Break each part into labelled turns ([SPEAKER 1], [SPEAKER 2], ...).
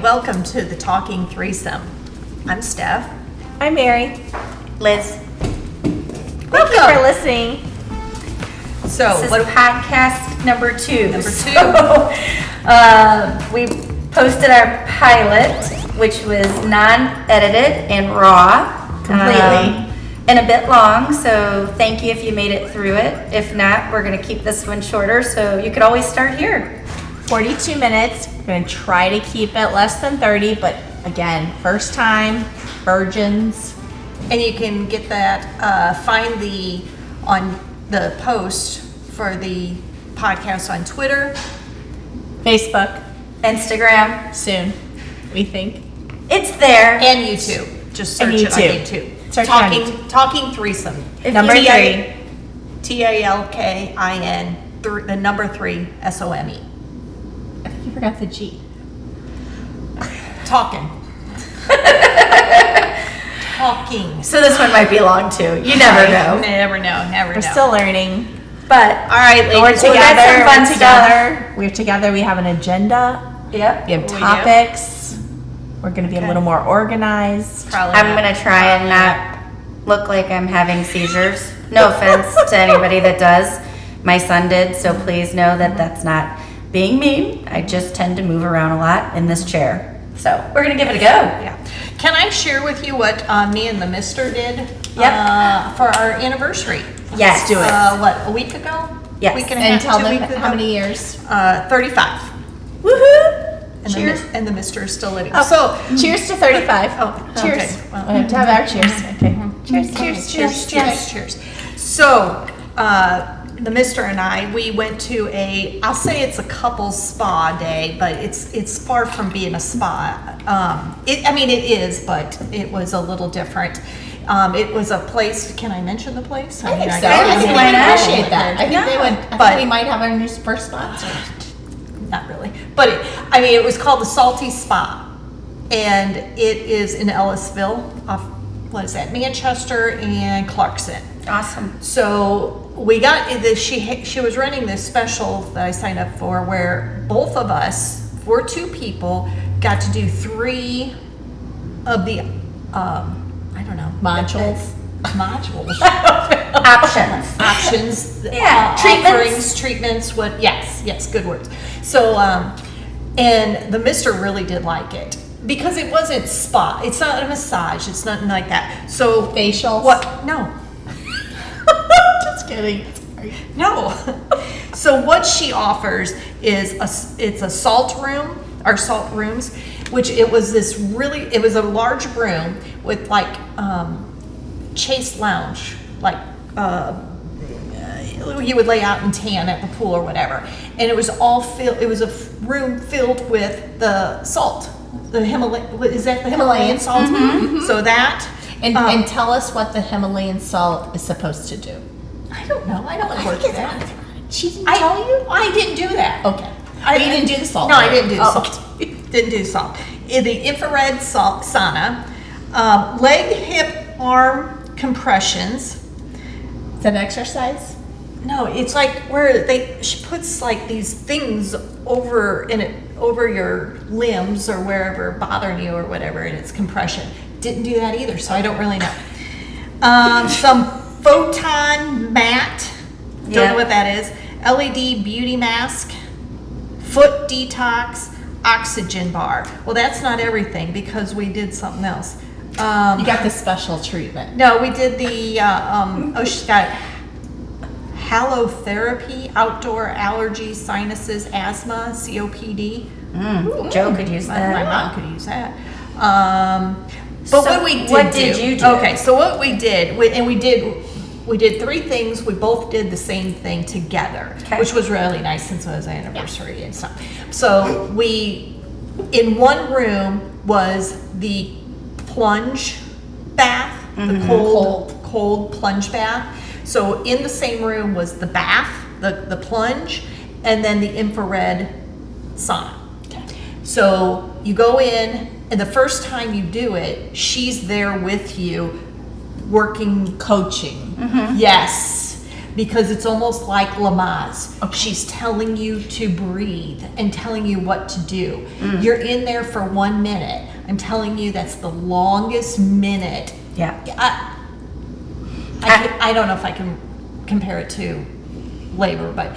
[SPEAKER 1] and welcome to the Talking Threesome. I'm Steph.
[SPEAKER 2] I'm Mary.
[SPEAKER 3] Liz.
[SPEAKER 2] Thank you for listening.
[SPEAKER 1] So,
[SPEAKER 3] This is podcast number 2.
[SPEAKER 1] Number 2.
[SPEAKER 3] So, we posted our pilot, which was non-edited and raw.
[SPEAKER 2] Completely.
[SPEAKER 3] And a bit long, so thank you if you made it through it. If not, we're going to keep this one shorter, so you could always start here.
[SPEAKER 2] 42 minutes. We're going to try to keep it less than 30, but again, first time, virgins.
[SPEAKER 1] And you can get that, find on the post for the podcast on Twitter,
[SPEAKER 2] Facebook,
[SPEAKER 3] Instagram.
[SPEAKER 2] soon, we think.
[SPEAKER 3] It's there.
[SPEAKER 1] and YouTube. Just search it on YouTube.
[SPEAKER 2] Search it on
[SPEAKER 1] Talking Threesome.
[SPEAKER 2] Number 3.
[SPEAKER 1] TALKIN, the number 3 SOME.
[SPEAKER 2] I think you forgot the G.
[SPEAKER 1] Talking. Talking.
[SPEAKER 3] So this one might be long too. You never know.
[SPEAKER 1] Never know.
[SPEAKER 2] We're still learning.
[SPEAKER 3] But
[SPEAKER 1] All right, ladies.
[SPEAKER 3] we're together.
[SPEAKER 2] We're together. We're together. We have an agenda.
[SPEAKER 3] Yep.
[SPEAKER 2] We have
[SPEAKER 1] We do.
[SPEAKER 2] topics. We're going to be
[SPEAKER 1] Okay.
[SPEAKER 2] a little more organized.
[SPEAKER 1] Probably
[SPEAKER 3] I'm
[SPEAKER 1] not.
[SPEAKER 3] gonna try and not look like I'm having seizures. No offense to anybody that does. My son did, so please know that that's not being mean. I just tend to move around a lot in this chair. So we're gonna give it a go.
[SPEAKER 1] Yeah. Can I share with you what me and the Mister did for our anniversary?
[SPEAKER 3] Yes.
[SPEAKER 2] do it.
[SPEAKER 1] A week ago?
[SPEAKER 3] Yes.
[SPEAKER 1] Week and a
[SPEAKER 2] And
[SPEAKER 1] half,
[SPEAKER 2] tell
[SPEAKER 1] 2
[SPEAKER 2] them
[SPEAKER 1] weeks ago?
[SPEAKER 2] how many years.
[SPEAKER 1] 35.
[SPEAKER 3] Woohoo!
[SPEAKER 1] And
[SPEAKER 3] Cheers.
[SPEAKER 1] and the Mister is still living.
[SPEAKER 2] Oh,
[SPEAKER 1] So,
[SPEAKER 2] cheers to 35.
[SPEAKER 1] Oh,
[SPEAKER 2] cheers.
[SPEAKER 1] okay. Well,
[SPEAKER 2] We have to have our cheers. Okay.
[SPEAKER 1] cheers. So, the Mister and I, we went to I'll say it's a couples spa day, but it's far from being a spa. It is, but it was a little different. It was a place. Can I mention the place?
[SPEAKER 2] I think so.
[SPEAKER 3] guess
[SPEAKER 2] I think
[SPEAKER 3] why
[SPEAKER 2] they
[SPEAKER 3] not?
[SPEAKER 2] appreciate that. I think they would. I
[SPEAKER 1] But-
[SPEAKER 2] think we might have our new first sponsor.
[SPEAKER 1] Not really, but it was called the Salty Spa, and it is in Ellisville, off Manchester and Clarkson.
[SPEAKER 3] Awesome.
[SPEAKER 1] So we got this. She was running this special that I signed up for, where both of us, for 2 people, got to do 3 of the I don't know
[SPEAKER 2] Modules.
[SPEAKER 1] modules.
[SPEAKER 3] Options.
[SPEAKER 1] Yeah,
[SPEAKER 3] Treatments.
[SPEAKER 1] treatments. Yes, good words. So, and the Mister really did like it because it wasn't spa. It's not a massage. It's nothing like that. So
[SPEAKER 2] Facials?
[SPEAKER 1] What? No,
[SPEAKER 2] Just kidding. Sorry.
[SPEAKER 1] no. So what she offers is it's a salt room or salt rooms, which it was a large room with like Chase Lounge, like you would lay out and tan at the pool or whatever, and it was all filled. It was a room filled with the salt, the Himalayan salt?
[SPEAKER 2] Mm-hmm.
[SPEAKER 1] So that
[SPEAKER 2] And tell us what the Himalayan salt is supposed to do.
[SPEAKER 1] I don't know. I don't work
[SPEAKER 2] think
[SPEAKER 1] that.
[SPEAKER 2] She didn't tell you?
[SPEAKER 1] I didn't do that.
[SPEAKER 2] Okay.
[SPEAKER 1] I
[SPEAKER 2] You didn't do the salt.
[SPEAKER 1] No, I didn't do the
[SPEAKER 2] Oh,
[SPEAKER 1] salt. Didn't do salt. In the infrared salt sauna, leg, hip, arm compressions.
[SPEAKER 2] Is that an exercise?
[SPEAKER 1] No, it's like where she puts like these things over your limbs or wherever bothering you or whatever, and it's compression. Didn't do that either, so I don't really know. Some photon mat. Don't know what that is. LED beauty mask. Foot detox. Oxygen bar. Well, that's not everything because we did something else.
[SPEAKER 2] You got the special treatment.
[SPEAKER 1] No, we did the, she's got halotherapy, outdoor allergies, sinuses, asthma, COPD.
[SPEAKER 3] Joe could use
[SPEAKER 1] My
[SPEAKER 3] that.
[SPEAKER 1] mom could use that. But
[SPEAKER 3] So
[SPEAKER 1] what we did
[SPEAKER 3] what did you do?
[SPEAKER 1] Okay, so what we did, we did 3 things. We both did the same thing together,
[SPEAKER 3] Okay.
[SPEAKER 1] which was really nice since it was an anniversary and stuff. So in one room was the plunge bath, the cold plunge bath. So in the same room was the bath, the plunge, and then the infrared sauna.
[SPEAKER 2] Okay.
[SPEAKER 1] So you go in, and the first time you do it, she's there with you, working.
[SPEAKER 2] Coaching.
[SPEAKER 1] Yes. because it's almost like Lamaze. She's telling you to breathe and telling you what to do. You're in there for 1 minute. I'm telling you, that's the longest minute.
[SPEAKER 3] Yeah.
[SPEAKER 1] I don't know if I can compare it to labor, but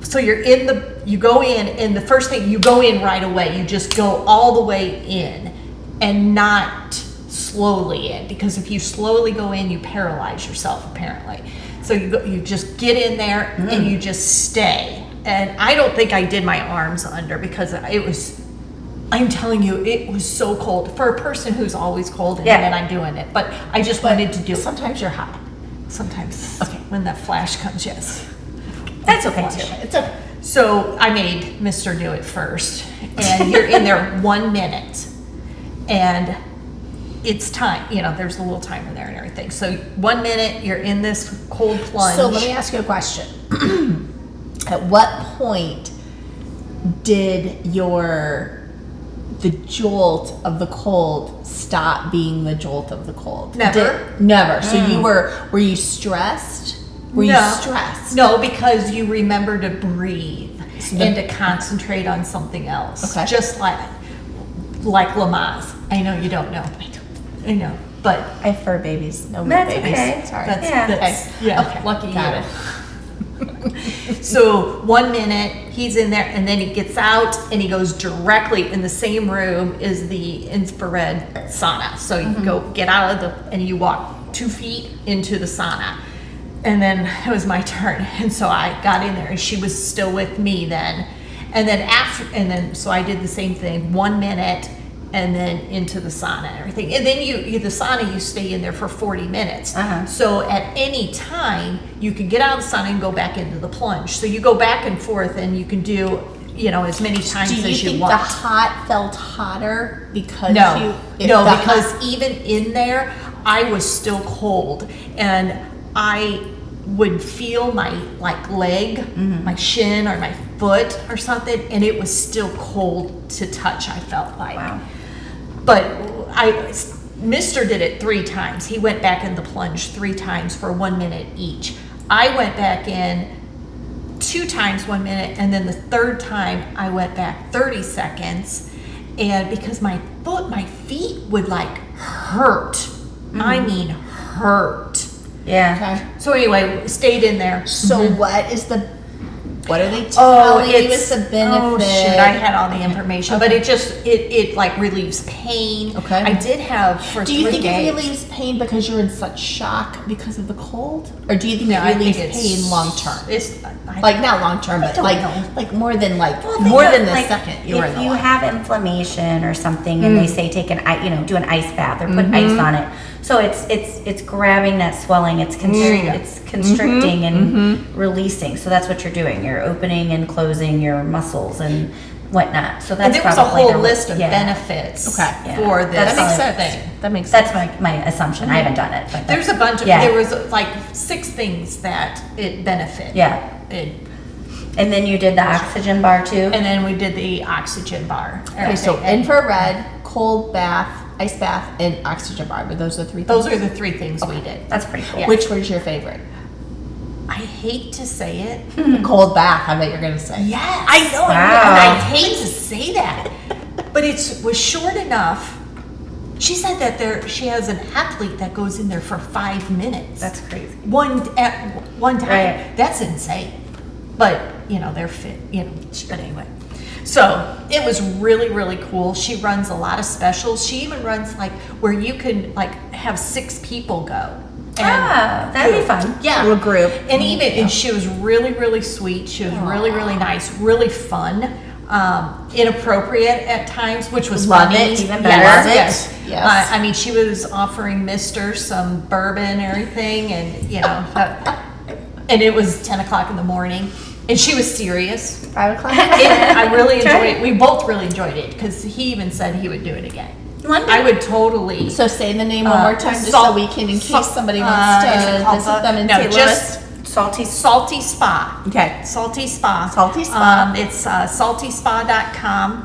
[SPEAKER 1] so you go in, and the first thing, you go in right away. You just go all the way in and not slowly in, because if you slowly go in, you paralyze yourself apparently. So you just get in there and you just stay. And I don't think I did my arms under, because I'm telling you, it was so cold for a person who's always cold, and then I'm doing it. But I just wanted to do it.
[SPEAKER 2] Sometimes you're hot.
[SPEAKER 1] Sometimes. Okay. When that flash comes, yes.
[SPEAKER 3] That's okay too.
[SPEAKER 2] It's okay.
[SPEAKER 1] So I made Mr. do it first, and you're in there 1 minute, and it's time. There's a little timer there and everything. So 1 minute, you're in this cold plunge.
[SPEAKER 2] So let me ask you a question. At what point did the jolt of the cold stop being the jolt of the cold?
[SPEAKER 1] Never.
[SPEAKER 2] Never. So were you stressed? Were you stressed?
[SPEAKER 1] No, because you remember to breathe and to concentrate on something else.
[SPEAKER 2] Okay.
[SPEAKER 1] Just like Lamaze. I know you don't know. I know, but
[SPEAKER 2] I have fur babies. No
[SPEAKER 3] That's
[SPEAKER 2] babies.
[SPEAKER 3] okay.
[SPEAKER 2] Sorry.
[SPEAKER 1] Okay. Lucky
[SPEAKER 2] Got
[SPEAKER 1] you. So 1 minute, he's in there, and then he gets out, and he goes directly in the same room is the infrared sauna. So you go get out of and you walk 2 feet into the sauna. And then it was my turn, and so I got in there, and she was still with me then. And then so I did the same thing, 1 minute, and then into the sauna and everything. And then the sauna, you stay in there for 40 minutes. So at any time, you can get out of the sauna and go back into the plunge. So you go back and forth, and you can do, as many times as you want.
[SPEAKER 2] Do you think the hot felt hotter because
[SPEAKER 1] because even in there, I was still cold, and I would feel my leg, my shin or my foot or something, and it was still cold to touch, I felt like.
[SPEAKER 3] Wow.
[SPEAKER 1] But Mr. did it 3 times. He went back in the plunge 3 times for 1 minute each. I went back in 2 times 1 minute, and then the 3rd time I went back 30 seconds, and because my feet would hurt. I mean hurt.
[SPEAKER 3] Yeah.
[SPEAKER 2] Okay.
[SPEAKER 1] So anyway, stayed in there.
[SPEAKER 2] So what are they telling you is the benefit?
[SPEAKER 1] Oh shoot, I had all the information, but it relieves pain.
[SPEAKER 2] Okay.
[SPEAKER 1] I did have for 3 days.
[SPEAKER 2] Do you think it relieves pain because you're in such shock because of the cold? Or do you think it relieves pain long term? Not long term, but more than the second you were in the
[SPEAKER 3] If you
[SPEAKER 2] line.
[SPEAKER 3] have inflammation or something, and they say do an ice bath or put ice on it. So it's grabbing that swelling, it's constricting and releasing. So that's what you're doing. You're opening and closing your muscles and whatnot. So that's
[SPEAKER 1] and there was a
[SPEAKER 3] probably
[SPEAKER 1] whole list of benefits for this thing.
[SPEAKER 2] That makes sense.
[SPEAKER 3] That's my assumption. I haven't done it, but
[SPEAKER 1] There's a bunch of there was 6 things that it benefited.
[SPEAKER 3] Yeah. And then you did the oxygen bar too.
[SPEAKER 1] And then we did the oxygen bar.
[SPEAKER 2] Okay, so infrared, cold bath, ice bath, and oxygen bar. But those are the 3 things.
[SPEAKER 1] Those are the 3 things we did.
[SPEAKER 3] That's pretty cool.
[SPEAKER 1] Yeah.
[SPEAKER 2] Which was your favorite?
[SPEAKER 1] I hate to say it.
[SPEAKER 2] The cold bath, I bet you're going to say.
[SPEAKER 1] Yes. I know.
[SPEAKER 3] Wow.
[SPEAKER 1] And I hate to say that. But it was short enough. She said that she has an athlete that goes in there for 5 minutes.
[SPEAKER 3] That's crazy.
[SPEAKER 1] At one time.
[SPEAKER 3] Right.
[SPEAKER 1] That's insane. But, they're fit, but anyway. So it was really, really cool. She runs a lot of specials. She even runs where you can have 6 people go.
[SPEAKER 3] That'd be fun.
[SPEAKER 1] Yeah.
[SPEAKER 2] A little group.
[SPEAKER 1] And and she was really, really sweet. She was really, really nice, really fun, inappropriate at times, which was
[SPEAKER 2] Love
[SPEAKER 1] funny.
[SPEAKER 2] it.
[SPEAKER 3] Even better.
[SPEAKER 1] Yes.
[SPEAKER 2] Yes.
[SPEAKER 1] She was offering Mr. some bourbon and everything, and and it was 10 o'clock in the morning, and she was serious.
[SPEAKER 2] 5 o'clock.
[SPEAKER 1] I really enjoyed it. We both really enjoyed it because he even said he would do it again. I would totally.
[SPEAKER 2] So say the name one more time, just so we can, in case somebody wants to visit them in St. Louis.
[SPEAKER 1] Salty Spa.
[SPEAKER 2] Okay.
[SPEAKER 1] Salty Spa.
[SPEAKER 2] Salty Spa.
[SPEAKER 1] It's saltyspa.com.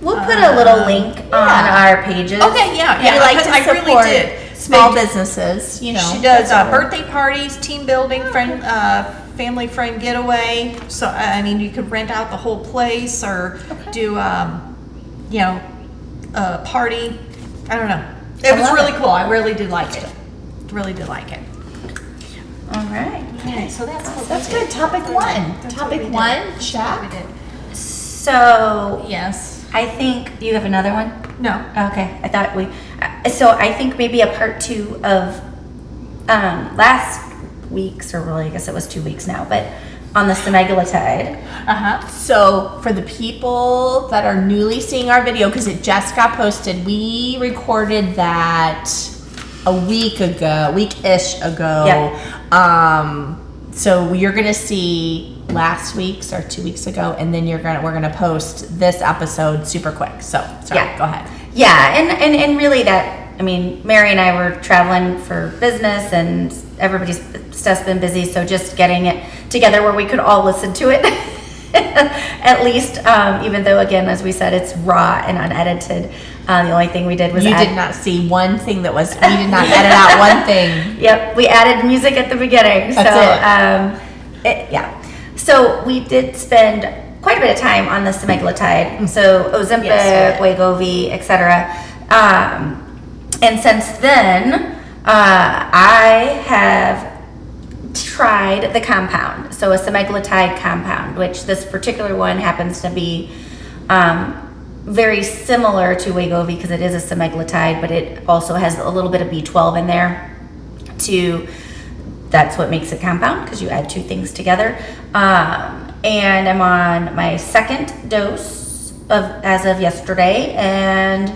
[SPEAKER 3] We'll put a little link on our pages.
[SPEAKER 1] Okay, yeah.
[SPEAKER 2] We like to
[SPEAKER 1] I
[SPEAKER 2] support
[SPEAKER 1] really did.
[SPEAKER 2] small businesses, you know.
[SPEAKER 1] She does birthday parties, team building, family friend getaway. So I mean, you could rent out the whole place or do a party. I don't know. It was really cool. I really did like it. Really did like it.
[SPEAKER 3] All right.
[SPEAKER 1] Okay, so that's
[SPEAKER 2] good. Topic one.
[SPEAKER 1] That's what
[SPEAKER 2] Topic
[SPEAKER 1] we did.
[SPEAKER 2] one.
[SPEAKER 1] That's what we
[SPEAKER 2] Check.
[SPEAKER 1] did.
[SPEAKER 3] So
[SPEAKER 1] Yes.
[SPEAKER 3] I think you have another one.
[SPEAKER 1] No.
[SPEAKER 3] Okay, I thought so I think maybe a part 2 of last week's, or really I guess it was 2 weeks now, but on the semaglutide.
[SPEAKER 2] So for the people that are newly seeing our video, because it just got posted, we recorded that a week-ish ago.
[SPEAKER 3] Yep.
[SPEAKER 2] So you're gonna see last week's or 2 weeks ago, and then we're gonna post this episode super quick. So sorry,
[SPEAKER 3] Yeah.
[SPEAKER 2] go ahead.
[SPEAKER 3] Yeah, and really that, I mean, Mary and I were traveling for business and everybody's stuff's been busy, so just getting it together where we could all listen to it at least, even though, again, as we said, it's raw and unedited. The only thing we did was
[SPEAKER 2] You did not see one thing we did not edit out one thing.
[SPEAKER 3] Yep, we added music at the beginning.
[SPEAKER 2] That's
[SPEAKER 3] Yeah. So we did spend quite a bit of time on the semaglutide. So Ozempic,
[SPEAKER 2] Yes,
[SPEAKER 3] Wegovy, etc. And since then, I have tried the compound. So a semaglutide compound, which this particular one happens to be very similar to Wegovy because it is a semaglutide, but it also has a little bit of B12 in there. That's what makes it compound, because you add two things together. And I'm on my second dose as of yesterday, and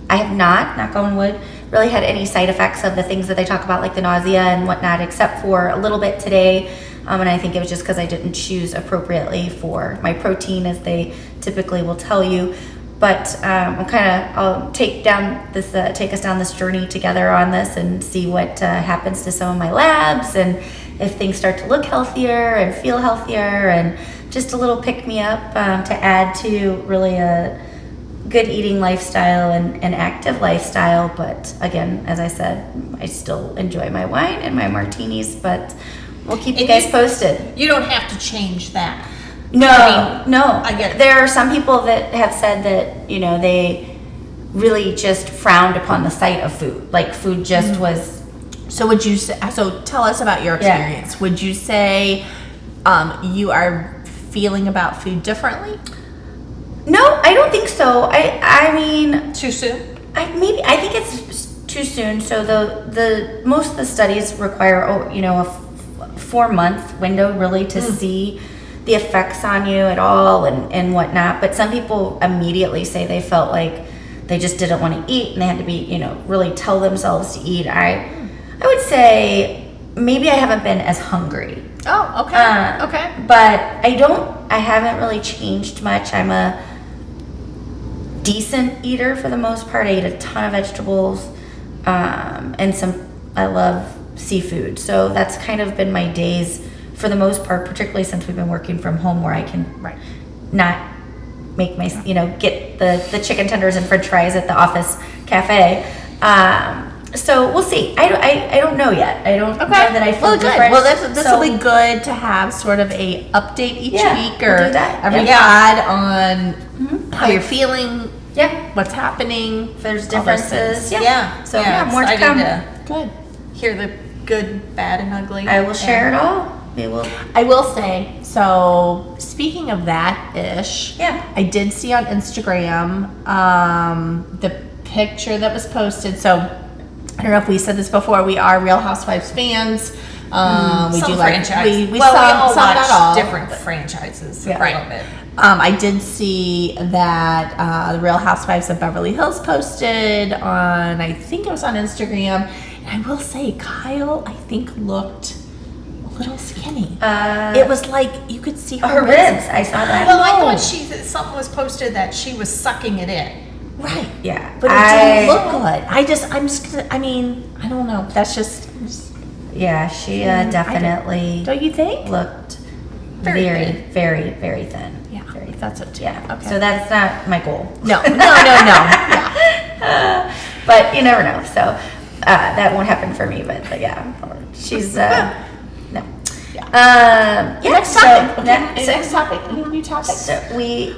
[SPEAKER 3] I have not, knock on wood, really had any side effects of the things that they talk about, like the nausea and whatnot, except for a little bit today. And I think it was just because I didn't choose appropriately for my protein, as they typically will tell you. But I'll take us down this journey together on this and see what happens to some of my labs, and if things start to look healthier and feel healthier, and just a little pick me up to add to really a good eating lifestyle and active lifestyle. But again, as I said, I still enjoy my wine and my martinis, but we'll keep you guys posted.
[SPEAKER 1] You don't have to change that.
[SPEAKER 3] No,
[SPEAKER 1] I get it.
[SPEAKER 3] There are some people that have said that, they really just frowned upon the sight of food. Like food just was.
[SPEAKER 2] So would you say, so tell us about your experience. Would you say you are feeling about food differently?
[SPEAKER 3] No, I don't think so. I mean,
[SPEAKER 1] Too soon?
[SPEAKER 3] I think it's too soon. So the most of the studies require a 4-month window really to see the effects on you at all and whatnot. But some people immediately say they felt like they just didn't want to eat, and they had to be really tell themselves to eat. I would say maybe I haven't been as hungry.
[SPEAKER 2] Oh, okay. Okay.
[SPEAKER 3] But I haven't really changed much. I'm a decent eater for the most part. I eat a ton of vegetables, and I love seafood. So that's kind of been my days for the most part, particularly since we've been working from home, where I can not make my, get the chicken tenders and french fries at the office cafe. So we'll see. I don't know yet. I don't know that I feel different.
[SPEAKER 2] Well, this will be good to have sort of a update each week or
[SPEAKER 3] we'll do that.
[SPEAKER 2] every pod on how you're feeling, what's happening.
[SPEAKER 3] If there's
[SPEAKER 2] all those
[SPEAKER 3] differences.
[SPEAKER 2] things.
[SPEAKER 3] So more to come.
[SPEAKER 2] Good.
[SPEAKER 1] Hear the good, bad, and ugly.
[SPEAKER 3] I will share it all.
[SPEAKER 2] I will say, so speaking of that ish, I did see on Instagram the picture that was posted. So I don't know if we said this before, we are Real Housewives fans. We
[SPEAKER 1] Some
[SPEAKER 2] do
[SPEAKER 1] franchise.
[SPEAKER 2] we
[SPEAKER 1] all
[SPEAKER 2] some
[SPEAKER 1] watch
[SPEAKER 2] not all.
[SPEAKER 1] different franchises a little bit.
[SPEAKER 2] I did see that the Real Housewives of Beverly Hills posted on, I think it was on Instagram. And I will say, Kyle, I think looked a little skinny. It was like you could see her
[SPEAKER 3] ribs. I saw that.
[SPEAKER 1] Well, I thought something was posted that she was sucking it in.
[SPEAKER 2] Right.
[SPEAKER 3] Yeah.
[SPEAKER 2] But it didn't look good. I don't know. That's just.
[SPEAKER 3] Yeah, she definitely.
[SPEAKER 2] Don't you think?
[SPEAKER 3] Looked
[SPEAKER 1] Very
[SPEAKER 3] very,
[SPEAKER 1] thin.
[SPEAKER 3] very, very thin.
[SPEAKER 2] Yeah.
[SPEAKER 3] Very thin.
[SPEAKER 2] That's it too.
[SPEAKER 3] Yeah.
[SPEAKER 2] Okay.
[SPEAKER 3] So that's not my goal.
[SPEAKER 2] No. Yeah.
[SPEAKER 3] But you never know. So, That won't happen for me, but yeah, she's no.
[SPEAKER 2] Yeah. Next topic.
[SPEAKER 3] So,
[SPEAKER 2] Next topic. Any new topics?
[SPEAKER 3] So we.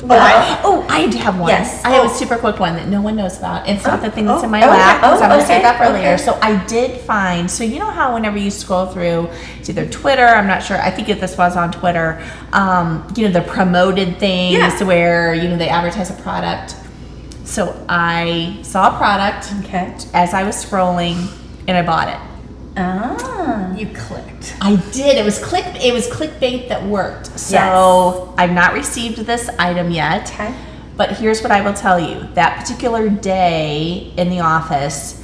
[SPEAKER 2] I do have one.
[SPEAKER 3] Yes.
[SPEAKER 2] I have a super quick one that no one knows about. It's not the thing that's in my
[SPEAKER 3] okay.
[SPEAKER 2] lap, because I'm going to
[SPEAKER 3] Okay.
[SPEAKER 2] save that for
[SPEAKER 3] Okay.
[SPEAKER 2] later. So I did find, so you know how whenever you scroll through, it's either Twitter, I'm not sure, I think this was on Twitter, the promoted things where, they advertise a product. So I saw a product as I was scrolling and I bought it.
[SPEAKER 3] Ah.
[SPEAKER 1] You clicked.
[SPEAKER 2] I did. It was clickbait that worked. So
[SPEAKER 3] Yes.
[SPEAKER 2] I've not received this item yet.
[SPEAKER 3] Okay.
[SPEAKER 2] But here's what I will tell you. That particular day in the office,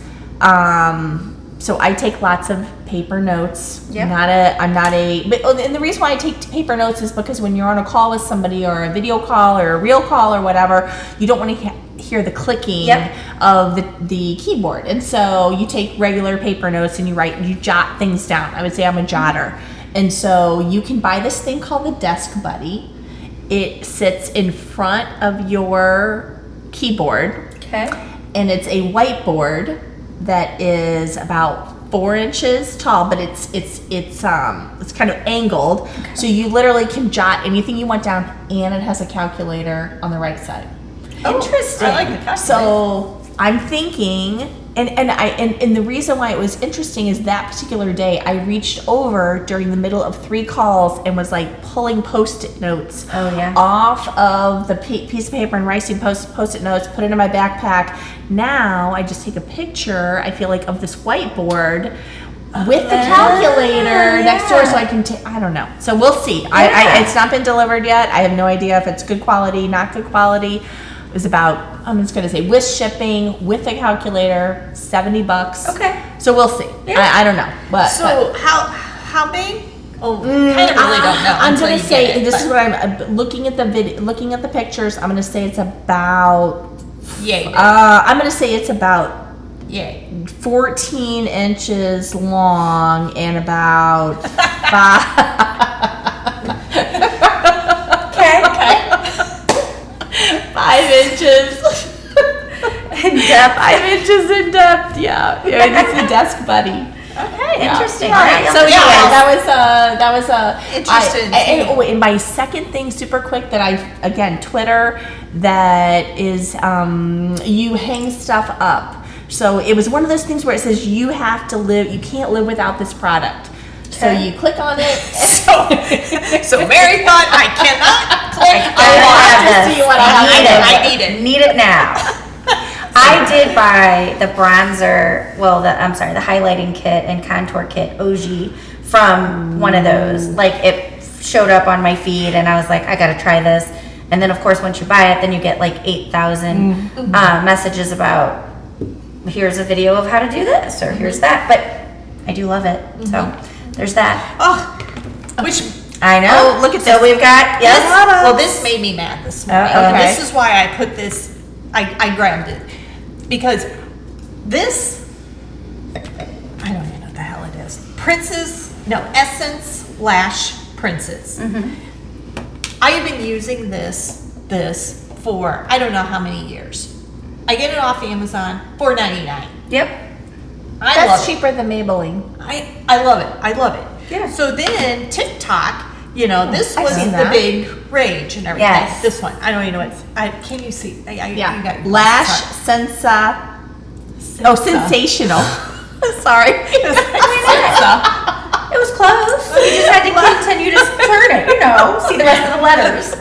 [SPEAKER 2] so I take lots of paper notes.
[SPEAKER 3] Yep.
[SPEAKER 2] And the reason why I take paper notes is because when you're on a call with somebody or a video call or a real call or whatever, you don't want to hear the clicking of the keyboard. And so you take regular paper notes and you jot things down. I would say I'm a jotter. And so you can buy this thing called the Desk Buddy. It sits in front of your keyboard.
[SPEAKER 3] Okay.
[SPEAKER 2] And it's a whiteboard that is about 4 inches tall, but it's kind of angled. Okay. So you literally can jot anything you want down, and it has a calculator on the right side.
[SPEAKER 3] Interesting.
[SPEAKER 1] I like the calculator.
[SPEAKER 2] So I'm thinking, and the reason why it was interesting is that particular day I reached over during the middle of 3 calls and was like pulling Post-it notes off of the piece of paper and writing Post-it notes, put it in my backpack. Now I just take a picture, I feel like, of this whiteboard with the calculator next door, so I can I don't know. So we'll see. It's not been delivered yet. I have no idea if it's good quality, not good quality. It was about, I'm just going to say, with shipping, with the calculator, $70.
[SPEAKER 3] Okay.
[SPEAKER 2] So we'll see.
[SPEAKER 3] Yeah.
[SPEAKER 2] I don't know.
[SPEAKER 1] So how big? Oh, kind of really don't know.
[SPEAKER 2] I'm going to say, this is what I'm looking at looking at the pictures. I'm going to say it's about, I'm going to say it's about 14 inches long and about 5 inches in depth. 5 inches in depth. Yeah. It's the Desk Buddy.
[SPEAKER 3] Okay, interesting.
[SPEAKER 2] Yeah. So that was
[SPEAKER 1] interesting.
[SPEAKER 2] And my second thing, super quick, that Twitter, that is you hang stuff up. So it was one of those things where it says you can't live without this product. So you click on it.
[SPEAKER 1] So Mary thought, I cannot click.
[SPEAKER 3] I
[SPEAKER 2] have to see what
[SPEAKER 1] I need it.
[SPEAKER 3] Need it now. I did buy the bronzer, the highlighting kit and contour kit, OG, from one of those. Like, it showed up on my feed and I was like, I gotta try this. And then of course once you buy it, then you get like 8,000 messages about, here's a video of how to do this, or here's that. But I do love it. So there's that.
[SPEAKER 1] Which
[SPEAKER 3] I know.
[SPEAKER 2] Oh, look at
[SPEAKER 3] so
[SPEAKER 2] this.
[SPEAKER 3] we've got
[SPEAKER 1] well, this made me mad this morning. And
[SPEAKER 2] okay.
[SPEAKER 1] this is why I put this. I grabbed it because this. I don't even know what the hell it is. Essence Lash Princess. I have been using this for I don't know how many years. I get it off Amazon, $4.99.
[SPEAKER 3] Yep.
[SPEAKER 1] I love
[SPEAKER 2] That's
[SPEAKER 1] it.
[SPEAKER 2] cheaper than Maybelline.
[SPEAKER 1] I love it. I love it.
[SPEAKER 3] Yeah.
[SPEAKER 1] So then TikTok, this was
[SPEAKER 2] seen
[SPEAKER 1] the
[SPEAKER 2] that.
[SPEAKER 1] big rage and everything.
[SPEAKER 3] Yes.
[SPEAKER 1] This one, I don't even know what. Can you see? You got
[SPEAKER 2] Lash sensational. Sorry.
[SPEAKER 3] It was close. You just had to continue to turn it, see the rest of the letters.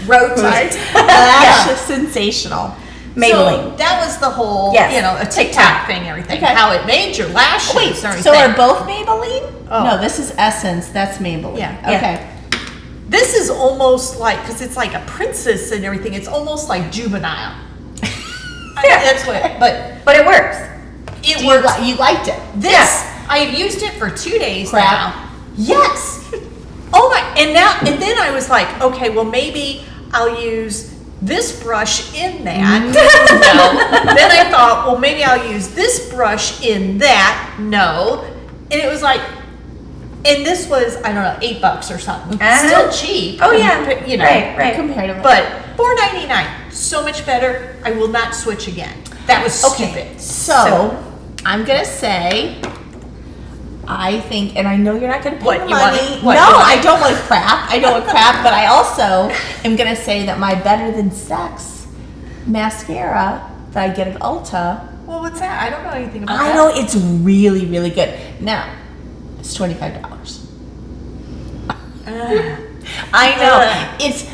[SPEAKER 1] Rotate.
[SPEAKER 2] Lash sensational.
[SPEAKER 3] Maybelline.
[SPEAKER 1] So that was the whole,
[SPEAKER 3] Yes.
[SPEAKER 1] a TikTok thing, everything.
[SPEAKER 2] Okay.
[SPEAKER 1] How it made your lashes.
[SPEAKER 2] Wait,
[SPEAKER 1] and everything.
[SPEAKER 2] so are both Maybelline?
[SPEAKER 1] Oh.
[SPEAKER 2] No, this is Essence. That's Maybelline.
[SPEAKER 1] Yeah.
[SPEAKER 2] Okay.
[SPEAKER 1] This is almost like, because it's like a princess and everything. It's almost like juvenile. That's what.
[SPEAKER 3] But it works.
[SPEAKER 1] It
[SPEAKER 2] Do
[SPEAKER 1] works.
[SPEAKER 2] you liked it?
[SPEAKER 1] This, I've used it for 2 days
[SPEAKER 2] Crap.
[SPEAKER 1] now. Yes. Oh my, and then I was like, okay, well maybe I'll use this brush in that. No. Then I thought, well maybe I'll use this brush in that. No. And it was like, and this was, I don't know, $8 or something. Still cheap.
[SPEAKER 3] Oh yeah.
[SPEAKER 1] You know.
[SPEAKER 3] Right.
[SPEAKER 2] Comparatively.
[SPEAKER 1] But $4.99, so much better. I will not switch again. That was
[SPEAKER 2] Okay,
[SPEAKER 1] stupid.
[SPEAKER 2] so I'm gonna say, I think, and I know you're not gonna pay
[SPEAKER 1] What,
[SPEAKER 2] the
[SPEAKER 1] you want
[SPEAKER 2] money.
[SPEAKER 1] it? What,
[SPEAKER 2] No,
[SPEAKER 1] you want
[SPEAKER 2] I
[SPEAKER 1] it?
[SPEAKER 2] don't want crap. I don't want crap, but I also am gonna say that my Better Than Sex mascara that I get at Ulta,
[SPEAKER 1] Well, what's that? I don't know anything about that.
[SPEAKER 2] I know it's really, really good. Now, it's $25. I know it's,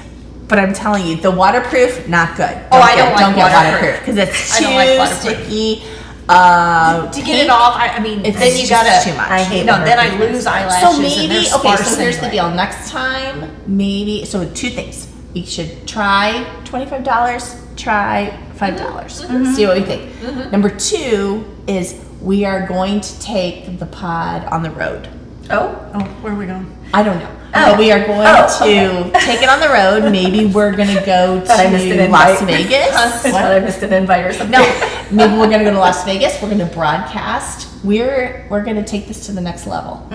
[SPEAKER 2] but I'm telling you, the waterproof, not good.
[SPEAKER 1] I don't like
[SPEAKER 2] get
[SPEAKER 1] waterproof.
[SPEAKER 2] because it's
[SPEAKER 1] I
[SPEAKER 2] too
[SPEAKER 1] don't like waterproof.
[SPEAKER 2] sticky.
[SPEAKER 1] To get it off, I mean,
[SPEAKER 2] It's
[SPEAKER 1] then you
[SPEAKER 2] just
[SPEAKER 1] gotta.
[SPEAKER 2] too much.
[SPEAKER 3] I hate
[SPEAKER 1] No, then I
[SPEAKER 3] waterproof
[SPEAKER 1] lose
[SPEAKER 3] mascara.
[SPEAKER 1] eyelashes.
[SPEAKER 2] So
[SPEAKER 1] and
[SPEAKER 2] maybe,
[SPEAKER 1] they're
[SPEAKER 2] okay,
[SPEAKER 1] sparse
[SPEAKER 2] so here's the
[SPEAKER 1] anyway.
[SPEAKER 2] deal. Next time, maybe, so two things. You should try $25, try $5. See what we think. Number two is we are going to take the pod on the road.
[SPEAKER 3] Oh,
[SPEAKER 1] Oh, where are we going?
[SPEAKER 2] I don't know.
[SPEAKER 3] Oh.
[SPEAKER 2] But we are going
[SPEAKER 3] Oh,
[SPEAKER 2] to take it on the road. Maybe we're going to go
[SPEAKER 3] Thought I missed an
[SPEAKER 2] to
[SPEAKER 3] invite.
[SPEAKER 2] Las Vegas.
[SPEAKER 3] I thought I missed an invite or something.
[SPEAKER 2] No, maybe we're gonna go to Las Vegas. We're gonna broadcast. We're gonna take this to the next level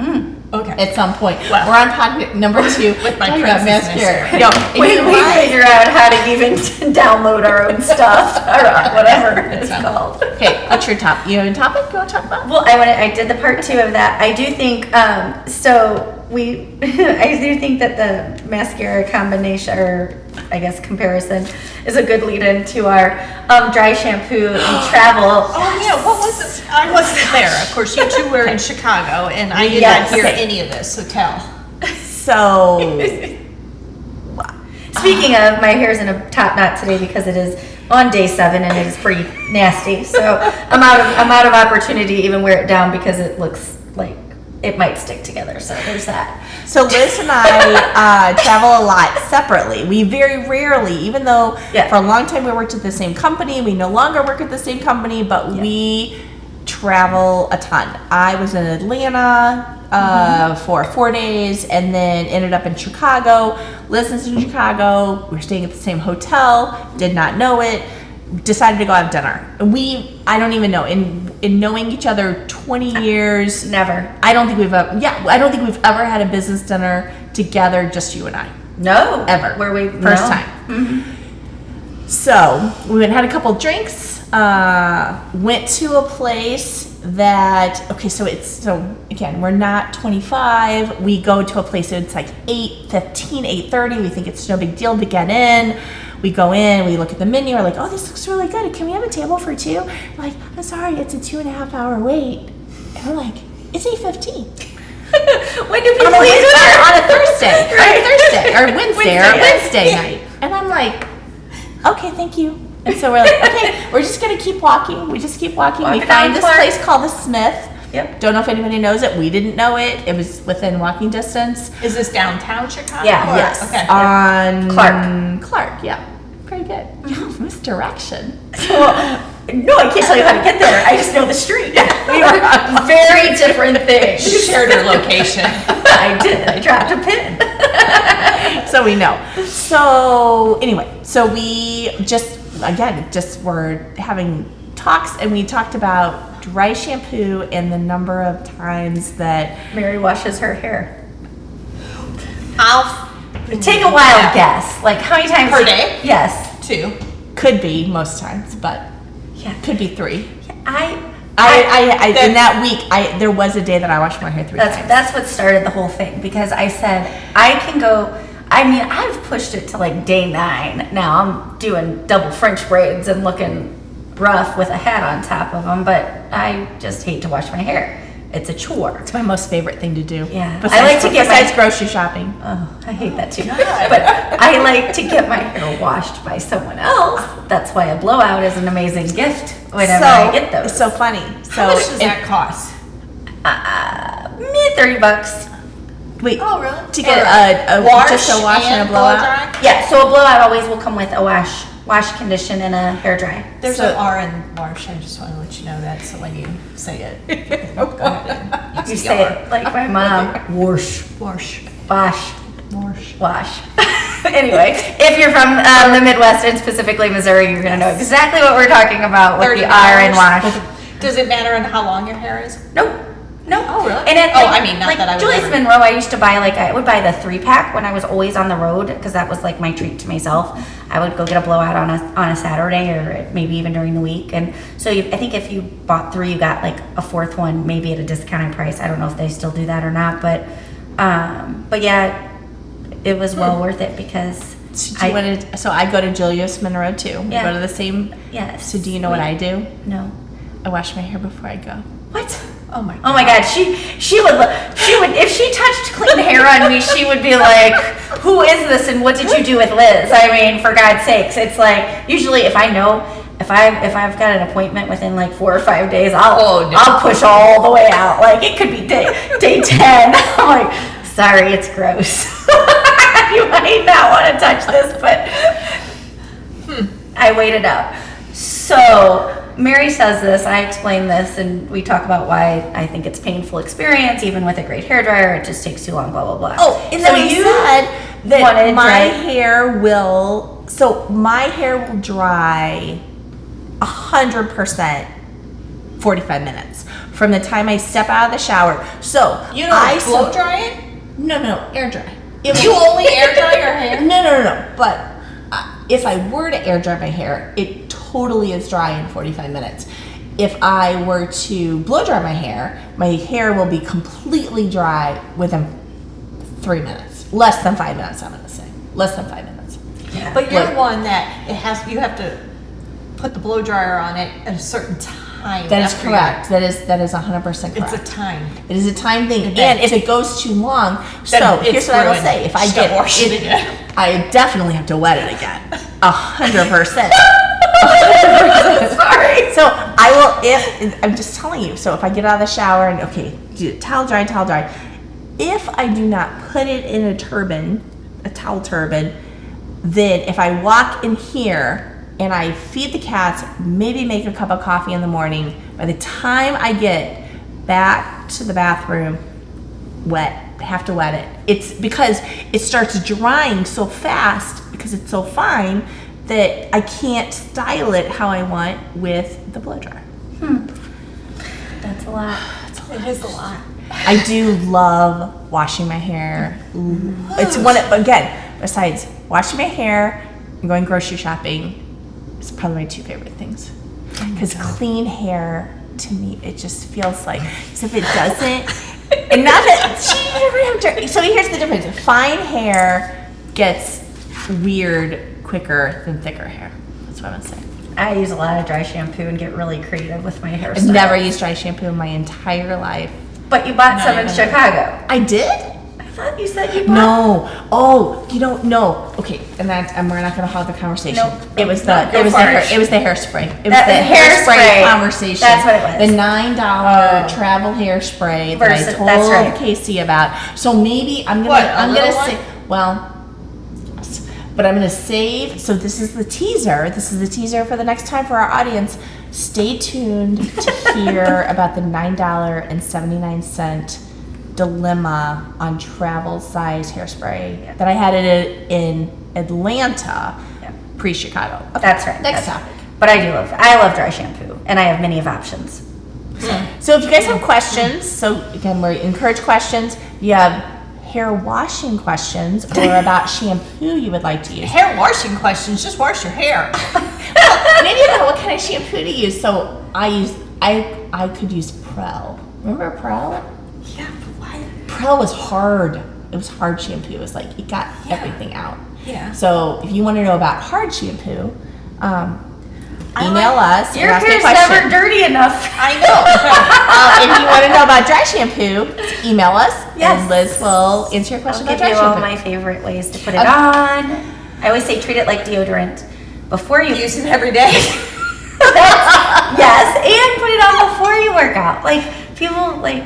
[SPEAKER 1] Okay.
[SPEAKER 2] at some point.
[SPEAKER 1] Wow.
[SPEAKER 2] We're on pod number 2
[SPEAKER 1] With my
[SPEAKER 2] talking about
[SPEAKER 1] princess
[SPEAKER 2] mascara.
[SPEAKER 1] mascara.
[SPEAKER 2] No, and
[SPEAKER 3] We
[SPEAKER 2] you know why?
[SPEAKER 3] figure out how to even download our own stuff or whatever it's called.
[SPEAKER 2] Okay, what's your top? You have a topic you want to talk about?
[SPEAKER 3] Well, I did the part 2 of that. I do think so. I do think that the mascara combination, or I guess comparison, is a good lead-in to our dry shampoo and travel.
[SPEAKER 1] Oh yeah, what was it? I wasn't there. Of course, you two were in Chicago, and I did
[SPEAKER 3] Yes.
[SPEAKER 1] not hear
[SPEAKER 2] Okay.
[SPEAKER 1] any of this. So tell.
[SPEAKER 2] So
[SPEAKER 3] Speaking of, my hair's in a top knot today because it is on day 7 and it is pretty nasty. So I'm out of opportunity to even wear it down because it looks like it might stick together. So there's that.
[SPEAKER 2] So Liz and I travel a lot separately. We very rarely, even though
[SPEAKER 3] Yeah.
[SPEAKER 2] for a long time we worked at the same company, we no longer work at the same company, but we travel a ton. I was in Atlanta for 4 days and then ended up in Chicago. Liz is in Chicago. We're staying at the same hotel, did not know it. Decided to go have dinner. I don't even know. In knowing each other 20 years,
[SPEAKER 3] Never.
[SPEAKER 2] I don't think we've ever had a business dinner together, just you and I.
[SPEAKER 3] No.
[SPEAKER 2] Ever.
[SPEAKER 3] Where we
[SPEAKER 2] First
[SPEAKER 3] no.
[SPEAKER 2] time. So we went and had a couple of drinks, went to a place that, so again, we're not 25. We go to a place that it's like 8:15, 8:30. We think it's no big deal to get in. We go in, we look at the menu, we're like, oh, this looks really good. Can we have a table for 2? We're like, I'm sorry, it's a 2.5 hour wait. And we're like, it's 8:15.
[SPEAKER 3] When do people
[SPEAKER 2] on
[SPEAKER 3] eat dinner?
[SPEAKER 2] a Thursday,
[SPEAKER 3] Right.
[SPEAKER 2] or Wednesday
[SPEAKER 3] Wednesday.
[SPEAKER 2] night. And I'm like, okay, thank you. And so we're like, okay, we're just gonna keep walking. We just keep walking. We
[SPEAKER 3] Walking
[SPEAKER 2] find
[SPEAKER 3] down
[SPEAKER 2] this
[SPEAKER 3] Clark.
[SPEAKER 2] place called the Smith.
[SPEAKER 3] Yep.
[SPEAKER 2] Don't know if anybody knows it. We didn't know it. It was within walking distance.
[SPEAKER 1] Is this downtown Chicago?
[SPEAKER 3] Yeah.
[SPEAKER 1] or-
[SPEAKER 2] Yes.
[SPEAKER 1] Okay.
[SPEAKER 2] On
[SPEAKER 3] Clark.
[SPEAKER 2] yeah. Pretty good. Misdirection.
[SPEAKER 3] No, I can't tell you how to get there. I just know the street. We were very different things.
[SPEAKER 1] You shared your location.
[SPEAKER 3] I did. I dropped a pin.
[SPEAKER 2] So we know. So anyway, so we just were having talks, and we talked about dry shampoo and the number of times that
[SPEAKER 3] Mary washes her hair.
[SPEAKER 1] I'll
[SPEAKER 3] Take a wild guess. Like how many times
[SPEAKER 1] Per day?
[SPEAKER 3] Yes.
[SPEAKER 1] 2.
[SPEAKER 2] could be most times, but
[SPEAKER 3] Yeah.
[SPEAKER 2] could be 3.
[SPEAKER 3] I
[SPEAKER 2] In that week, there was a day that I washed my hair 3 times.
[SPEAKER 3] That's what started the whole thing because I said I can go. I mean, I've pushed it to like day 9. Now I'm doing double French braids and looking rough with a hat on top of them, but I just hate to wash my hair. It's a chore.
[SPEAKER 2] It's my most favorite thing to do.
[SPEAKER 3] Yeah.
[SPEAKER 2] Besides,
[SPEAKER 3] I like to get
[SPEAKER 2] besides grocery shopping.
[SPEAKER 3] Oh, I hate that too. But I like to get my hair washed by someone else. That's why a blowout is an amazing gift whenever I get those.
[SPEAKER 2] It's so funny. So
[SPEAKER 1] How much does that cost?
[SPEAKER 3] $30.
[SPEAKER 2] wait,
[SPEAKER 1] Oh, really?
[SPEAKER 2] to get a
[SPEAKER 1] wash
[SPEAKER 2] just a wash and a
[SPEAKER 1] blow
[SPEAKER 2] blowout.
[SPEAKER 1] dry?
[SPEAKER 3] Yeah, so a blowout always will come with a wash, condition, and a hair dry.
[SPEAKER 1] There's
[SPEAKER 2] So-
[SPEAKER 1] an R in wash. I just want to let you know that. So when you say it, you can go ahead and
[SPEAKER 3] You
[SPEAKER 1] use the
[SPEAKER 3] say
[SPEAKER 1] R.
[SPEAKER 3] it like my mom. Wash,
[SPEAKER 1] Wash.
[SPEAKER 3] wash,
[SPEAKER 1] Wash.
[SPEAKER 3] wash. Anyway, if you're from the Midwest and specifically Missouri, you're gonna know exactly what we're talking about with the R in wash.
[SPEAKER 1] Does it matter on how long your hair is?
[SPEAKER 3] Nope. No.
[SPEAKER 1] Oh, really?
[SPEAKER 3] And at,
[SPEAKER 1] I mean, not
[SPEAKER 3] like
[SPEAKER 1] that I would
[SPEAKER 3] Julius
[SPEAKER 1] ever-
[SPEAKER 3] Monroe, I used to buy I would buy the 3-pack when I was always on the road because that was like my treat to myself. I would go get a blowout on a Saturday or maybe even during the week. And so I think if you bought 3, you got like a 4th one, maybe at a discounted price. I don't know if they still do that or not, but yeah, it was well worth it because
[SPEAKER 2] So I go to Julius Monroe too. We
[SPEAKER 3] Yeah.
[SPEAKER 2] go to the same.
[SPEAKER 3] Yes.
[SPEAKER 2] So do you know what I do?
[SPEAKER 3] No.
[SPEAKER 2] I wash my hair before I go.
[SPEAKER 3] What?
[SPEAKER 1] Oh my God.
[SPEAKER 3] Oh my God, she would if she touched clean hair on me, she would be like, "Who is this and what did you do with Liz?" I mean, for God's sakes, it's like usually if I know if I've got an appointment within like 4 or 5 days, I'll push all the way out. Like it could be day 10. I'm like, sorry, it's gross. You might not want to touch this, but I waited up. So Mary says this, I explain this, and we talk about why I think it's a painful experience, even with a great hairdryer, it just takes too long, blah, blah, blah.
[SPEAKER 2] Oh, and then I said that my hair will dry 100% 45 minutes from the time I step out of the shower. So
[SPEAKER 1] You don't blow dry it?
[SPEAKER 2] No, air dry.
[SPEAKER 1] You only air dry your hair?
[SPEAKER 2] No. But if I were to air dry my hair, it totally is dry in 45 minutes. If I were to blow dry my hair will be completely dry within 3 minutes. Less than 5 minutes, I'm gonna say. Less than 5 minutes.
[SPEAKER 3] Yeah.
[SPEAKER 1] But you're one that you have to put the blow dryer on it at a certain time.
[SPEAKER 2] That is correct. That is 100% correct.
[SPEAKER 1] It's a time.
[SPEAKER 2] It is a time thing,
[SPEAKER 1] And
[SPEAKER 2] and if it goes too long,
[SPEAKER 1] Then
[SPEAKER 2] so
[SPEAKER 1] it's
[SPEAKER 2] here's what I will
[SPEAKER 1] ruined.
[SPEAKER 2] say: if I
[SPEAKER 1] Just gotta
[SPEAKER 2] get
[SPEAKER 1] wash it again.
[SPEAKER 2] I definitely have to wet it again, 100%.
[SPEAKER 3] Sorry.
[SPEAKER 2] So I will. If I'm just telling you, so if I get out of the shower and do towel dry. If I do not put it in a towel turban, then if I walk in here and I feed the cats, maybe make a cup of coffee in the morning, by the time I get back to the bathroom, have to wet it. It's because it starts drying so fast because it's so fine that I can't style it how I want with the blow dryer.
[SPEAKER 3] That's a lot.
[SPEAKER 1] It is a lot.
[SPEAKER 2] I do love washing my hair. It's again, besides washing my hair and going grocery shopping, it's probably my 2 favorite things. Because clean hair, to me, it just feels like, as if it doesn't, and not that, so here's the difference. Fine hair gets weird quicker than thicker hair. That's what I'm gonna say.
[SPEAKER 3] I use a lot of dry shampoo and get really creative with my hairstyle.
[SPEAKER 2] I've never used dry shampoo in my entire life.
[SPEAKER 3] But you bought some in Chicago.
[SPEAKER 2] I did?
[SPEAKER 3] I thought you said you bought.
[SPEAKER 2] No. Oh, you don't know. Okay, and we're not gonna have the conversation.
[SPEAKER 3] Nope.
[SPEAKER 2] It was
[SPEAKER 3] No, go
[SPEAKER 2] the
[SPEAKER 3] for it.
[SPEAKER 2] hairspray. It
[SPEAKER 3] That
[SPEAKER 2] was the
[SPEAKER 3] was hairspray.
[SPEAKER 2] conversation.
[SPEAKER 3] That's what it was.
[SPEAKER 2] The $9 travel hairspray that I
[SPEAKER 3] Versus-
[SPEAKER 2] told
[SPEAKER 3] that's right.
[SPEAKER 2] Casey about. So maybe I'm gonna
[SPEAKER 1] What, a little one?
[SPEAKER 2] say, well, yes. But I'm gonna save. So this is the teaser. This is the teaser for the next time for our audience. Stay tuned to hear about the $9.79 dilemma on travel size hairspray that I had it in Atlanta pre-Chicago. Okay,
[SPEAKER 3] That's right.
[SPEAKER 2] Next
[SPEAKER 3] That's
[SPEAKER 2] topic.
[SPEAKER 3] right. But I love dry shampoo, and I have many of options.
[SPEAKER 2] So if you guys have questions, so again, we encourage questions. If you have hair washing questions or about shampoo you would like to use.
[SPEAKER 1] Hair washing questions, just wash your hair.
[SPEAKER 2] Maybe about what kind of shampoo to use. So I could use Prel. Remember Prel?
[SPEAKER 1] Yeah, but why?
[SPEAKER 2] Prel was hard. It was hard shampoo. It was like it got everything out.
[SPEAKER 1] Yeah.
[SPEAKER 2] So if you want to know about hard shampoo, email us. and
[SPEAKER 3] Your
[SPEAKER 2] ask a
[SPEAKER 3] hair's
[SPEAKER 2] question.
[SPEAKER 3] never dirty enough.
[SPEAKER 1] I know.
[SPEAKER 2] If you want to know about dry shampoo, email us.
[SPEAKER 3] Yes.
[SPEAKER 2] And Liz will answer your
[SPEAKER 3] I'll
[SPEAKER 2] question
[SPEAKER 3] give
[SPEAKER 2] about
[SPEAKER 3] you
[SPEAKER 2] dry
[SPEAKER 3] all
[SPEAKER 2] shampoo.
[SPEAKER 3] my favorite ways to put it on. I always say treat it like deodorant. Before you
[SPEAKER 1] Use it every day.
[SPEAKER 3] yes, and put it on before you work out. Like people like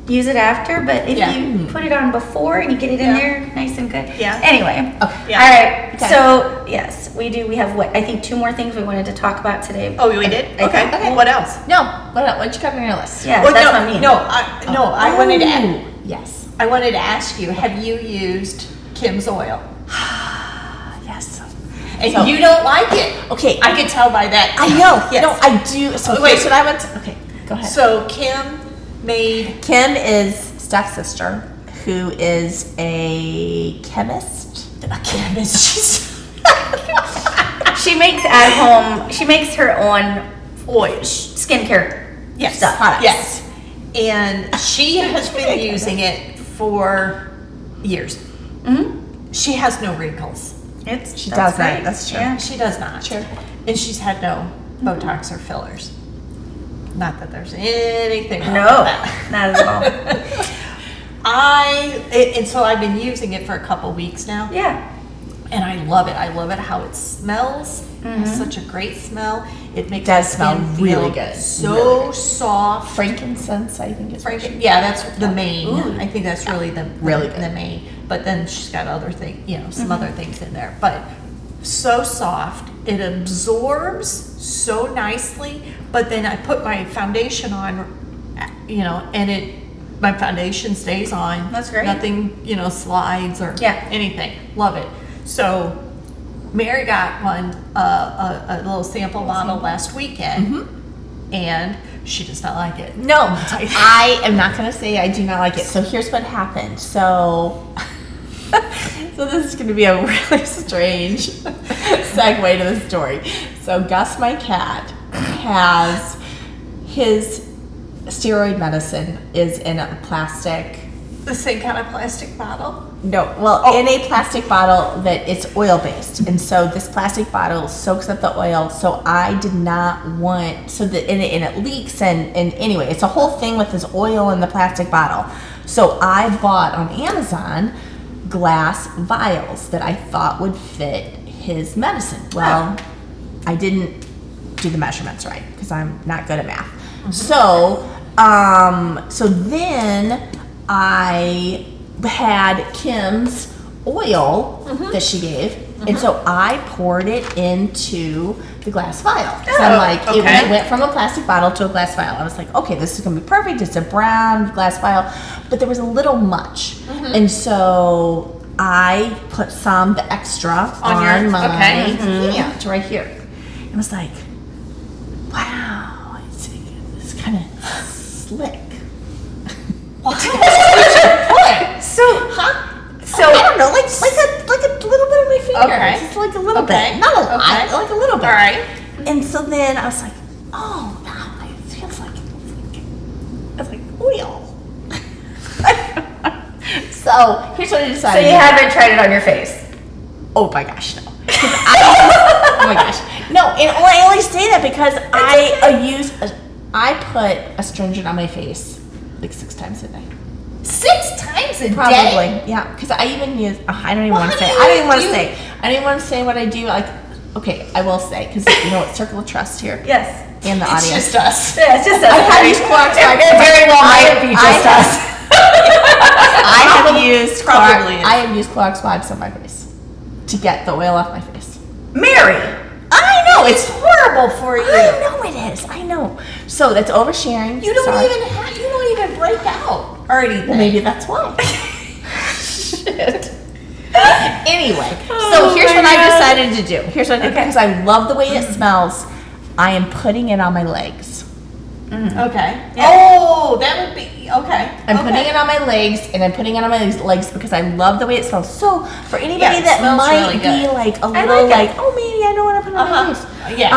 [SPEAKER 3] use it after, but if you put it on before and you get it in there nice and good.
[SPEAKER 1] Yeah.
[SPEAKER 3] Anyway.
[SPEAKER 2] Okay.
[SPEAKER 1] Yeah.
[SPEAKER 3] All right.
[SPEAKER 2] Okay.
[SPEAKER 3] So yes, we do. We have I think 2 more things we wanted to talk about today.
[SPEAKER 1] Oh, we did?
[SPEAKER 3] I
[SPEAKER 1] Okay.
[SPEAKER 3] think.
[SPEAKER 1] What else?
[SPEAKER 2] No, what'd you cover on your list?
[SPEAKER 3] Yeah,
[SPEAKER 1] Well,
[SPEAKER 3] that's
[SPEAKER 1] no,
[SPEAKER 3] what I mean.
[SPEAKER 1] I wanted to
[SPEAKER 2] Yes.
[SPEAKER 1] I wanted to ask you, have you used Kim's oil?
[SPEAKER 2] Yes.
[SPEAKER 1] And
[SPEAKER 2] So-
[SPEAKER 1] you don't like it.
[SPEAKER 2] Okay.
[SPEAKER 1] I could tell by that.
[SPEAKER 2] I know.
[SPEAKER 1] Yes.
[SPEAKER 2] No, I do. So
[SPEAKER 1] Wait.
[SPEAKER 2] here's what I went to. Okay, go ahead.
[SPEAKER 1] So Kim Maid.
[SPEAKER 2] Kim is stepsister, who is a chemist.
[SPEAKER 1] A chemist.
[SPEAKER 3] She makes at home. She makes her own
[SPEAKER 1] Oil.
[SPEAKER 3] skincare
[SPEAKER 1] Yes.
[SPEAKER 3] stuff.
[SPEAKER 1] Yes. And she has been using it for years.
[SPEAKER 3] Mm-hmm.
[SPEAKER 1] She has no wrinkles.
[SPEAKER 2] She does that.
[SPEAKER 3] great.
[SPEAKER 2] That's true.
[SPEAKER 3] Yeah.
[SPEAKER 1] She does not.
[SPEAKER 2] Sure.
[SPEAKER 1] And she's had no Botox or fillers. Not that there's anything wrong
[SPEAKER 3] No,
[SPEAKER 1] with that.
[SPEAKER 3] not at all.
[SPEAKER 1] And so I've been using it for a couple weeks now.
[SPEAKER 3] Yeah.
[SPEAKER 1] And I love it. I love it how it smells. It has such a great smell. It makes
[SPEAKER 2] does
[SPEAKER 1] the
[SPEAKER 2] smell
[SPEAKER 1] skin
[SPEAKER 2] really
[SPEAKER 1] feel
[SPEAKER 2] good.
[SPEAKER 1] So
[SPEAKER 2] Really good.
[SPEAKER 1] soft.
[SPEAKER 2] Frankincense, I think is what she-
[SPEAKER 1] Yeah, that's the main.
[SPEAKER 3] Ooh.
[SPEAKER 1] I think that's really the
[SPEAKER 2] Really good.
[SPEAKER 1] the main. But then she's got other things, some other things in there. But so soft, it absorbs so nicely. But then I put my foundation on, and my foundation stays on.
[SPEAKER 3] That's great.
[SPEAKER 1] Nothing, slides or
[SPEAKER 3] Yeah.
[SPEAKER 1] anything. Love it. So Mary got one, a little sample bottle last weekend, and she does not like it.
[SPEAKER 2] No, I am not going to say I do not like it. So here's what happened. So this is going to be a really strange segue to the story. So Gus, my cat, has his steroid medicine is in a plastic.
[SPEAKER 1] The same kind of plastic bottle.
[SPEAKER 2] No, well, in a plastic bottle that it's oil based, and so this plastic bottle soaks up the oil. So I did not want and it leaks and anyway, it's a whole thing with this oil in the plastic bottle. So I bought on Amazon glass vials that I thought would fit his medicine. Well, I didn't do the measurements right because I'm not good at math. So then I had Kim's oil that she gave, and so I poured it into the glass vial. So I'm like, it went from a plastic bottle to a glass vial. I was like, okay, this is gonna be perfect. It's a brown glass vial, but there was a little much, and so I put the extra on my hand right here. It was like, wow, it's kind of slick.
[SPEAKER 3] So,
[SPEAKER 2] I don't know, like a little bit of my finger.
[SPEAKER 1] Okay.
[SPEAKER 2] Just like a little bit. Not a lot, like a little bit.
[SPEAKER 1] All right.
[SPEAKER 2] And so then I was like, oh, now it feels like oil. So here's what I
[SPEAKER 3] so
[SPEAKER 2] decided.
[SPEAKER 3] you haven't tried it on your face?
[SPEAKER 2] Oh my gosh, no. Oh my gosh. No, and I only say that because I put astringent on my face like 6 times a day.
[SPEAKER 1] 6 times a
[SPEAKER 2] Probably,
[SPEAKER 1] day?
[SPEAKER 2] yeah. Because I even use. I don't even
[SPEAKER 1] Well,
[SPEAKER 2] want to
[SPEAKER 1] how
[SPEAKER 2] say.
[SPEAKER 1] do
[SPEAKER 2] I don't even want to
[SPEAKER 1] you-
[SPEAKER 2] say. I don't even want to say what I do. Like, okay, I will say because it's circle of trust here
[SPEAKER 3] Yes.
[SPEAKER 2] in the
[SPEAKER 1] It's
[SPEAKER 2] audience.
[SPEAKER 1] just us.
[SPEAKER 3] Yeah, it's just us.
[SPEAKER 2] I have used Clorox wipes.
[SPEAKER 3] It very well might be just us.
[SPEAKER 2] I have used
[SPEAKER 1] Probably is.
[SPEAKER 2] I have used Clorox wipes on my face to get the oil off my face.
[SPEAKER 3] Mary.
[SPEAKER 2] I know
[SPEAKER 1] It's horrible for you.
[SPEAKER 2] I know it is. I know. So that's oversharing.
[SPEAKER 1] You don't
[SPEAKER 2] Sorry.
[SPEAKER 1] even break out or anything.
[SPEAKER 2] Well, maybe that's why. Anyway, so here's what I decided to do. Here's what I did because I love the way it smells. I am putting it on my legs.
[SPEAKER 1] Okay.
[SPEAKER 3] Yeah.
[SPEAKER 1] Oh, that would be okay.
[SPEAKER 2] I'm putting it on my legs, and I'm putting it on my legs because I love the way it smells. So for anybody
[SPEAKER 1] it
[SPEAKER 2] that
[SPEAKER 1] smells
[SPEAKER 2] might
[SPEAKER 1] really good.
[SPEAKER 2] be like a
[SPEAKER 3] I
[SPEAKER 2] little
[SPEAKER 3] like it.
[SPEAKER 2] oh, maybe I don't want to put it on my face.
[SPEAKER 1] Yeah.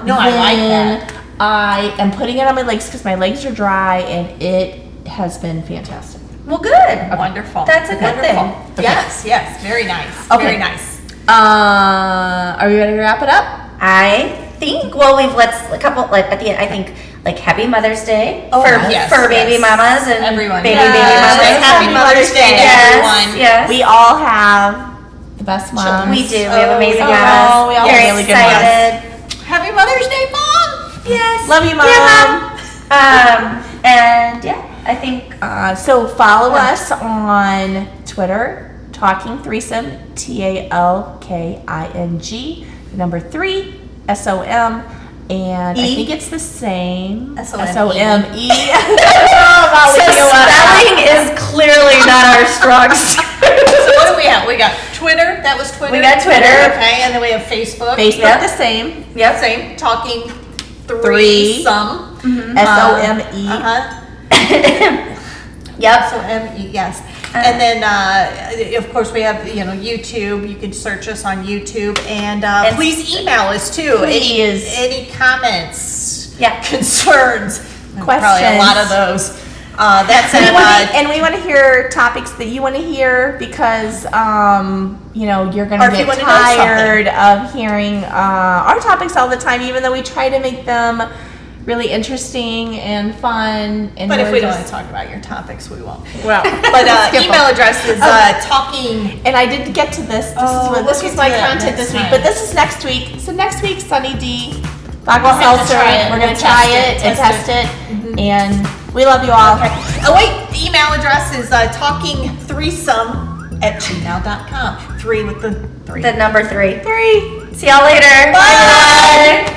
[SPEAKER 1] No, I like
[SPEAKER 2] then
[SPEAKER 1] that.
[SPEAKER 2] I am putting it on my legs because my legs are dry, and it has been fantastic.
[SPEAKER 3] Well, good.
[SPEAKER 1] Wonderful.
[SPEAKER 3] That's a good thing.
[SPEAKER 1] Wonderful. Yes, yes. Very nice.
[SPEAKER 2] Okay.
[SPEAKER 1] Very nice.
[SPEAKER 2] Are we ready to wrap it up?
[SPEAKER 3] I think. Well, at the end. I think Happy Mother's Day
[SPEAKER 1] Oh,
[SPEAKER 3] for
[SPEAKER 1] yes,
[SPEAKER 3] baby
[SPEAKER 1] yes.
[SPEAKER 3] mamas and
[SPEAKER 1] Everyone.
[SPEAKER 3] baby
[SPEAKER 1] Yes.
[SPEAKER 3] mamas.
[SPEAKER 1] Happy Mother's Day to
[SPEAKER 3] Yes,
[SPEAKER 1] everyone.
[SPEAKER 3] yes.
[SPEAKER 2] We all have the best moms.
[SPEAKER 3] We do. We have amazing
[SPEAKER 2] Oh,
[SPEAKER 3] mamas.
[SPEAKER 2] we all
[SPEAKER 3] Very
[SPEAKER 2] have really good
[SPEAKER 3] excited.
[SPEAKER 1] Happy Mother's Day, Mom.
[SPEAKER 3] Yes.
[SPEAKER 2] Love you, Mom.
[SPEAKER 3] Yeah, Mom. And yeah, I think
[SPEAKER 2] So follow us on Twitter, Talking Threesome, TALKING, the number 3, SOM, and I think it's the same.
[SPEAKER 1] SOME.
[SPEAKER 2] SOME.
[SPEAKER 3] so spelling is clearly not our strong suit.
[SPEAKER 1] So what do we have? We got Twitter. That was Twitter.
[SPEAKER 3] We got Twitter.
[SPEAKER 1] Okay, and then we have Facebook.
[SPEAKER 2] Facebook
[SPEAKER 3] Yep.
[SPEAKER 2] the same.
[SPEAKER 3] Yep.
[SPEAKER 1] Same. Talking
[SPEAKER 2] Three.
[SPEAKER 1] some.
[SPEAKER 2] SOME.
[SPEAKER 1] Uh-huh.
[SPEAKER 3] Yep.
[SPEAKER 1] So M-E, yes. And then, of course, we have, YouTube. You can search us on YouTube. And please email us, too.
[SPEAKER 2] Please.
[SPEAKER 1] Any comments,
[SPEAKER 3] Yeah.
[SPEAKER 1] concerns. Probably a
[SPEAKER 2] Questions.
[SPEAKER 1] lot of those. That's
[SPEAKER 2] And we want to hear topics that you want to hear because, you're going
[SPEAKER 1] Or
[SPEAKER 2] to
[SPEAKER 1] if you
[SPEAKER 2] get
[SPEAKER 1] wanna know
[SPEAKER 2] tired of hearing our topics all the time, even though we try to make them really interesting and fun. And
[SPEAKER 1] But if
[SPEAKER 2] we're
[SPEAKER 1] we don't
[SPEAKER 2] just-
[SPEAKER 1] want to talk about your topics, we won't.
[SPEAKER 2] well,
[SPEAKER 1] But
[SPEAKER 2] skip
[SPEAKER 1] email
[SPEAKER 2] them.
[SPEAKER 1] address is
[SPEAKER 2] Okay. And I didn't get to this. This
[SPEAKER 1] let's
[SPEAKER 2] was
[SPEAKER 1] get
[SPEAKER 2] my
[SPEAKER 1] to that
[SPEAKER 2] content
[SPEAKER 1] next
[SPEAKER 2] this week,
[SPEAKER 1] time.
[SPEAKER 2] but this is next week. So next week, Sunny D, vodka
[SPEAKER 1] We'll have to
[SPEAKER 2] seltzer.
[SPEAKER 1] try it.
[SPEAKER 2] We're gonna
[SPEAKER 1] We'll
[SPEAKER 2] try
[SPEAKER 1] test
[SPEAKER 2] it and
[SPEAKER 1] it.
[SPEAKER 2] test it, and we love you all.
[SPEAKER 1] Okay. Oh wait, the email address is talkingthreesome@gmail.com. 3 with the 3.
[SPEAKER 3] The number 3.
[SPEAKER 2] 3.
[SPEAKER 3] See y'all later.
[SPEAKER 1] Bye.
[SPEAKER 3] Bye.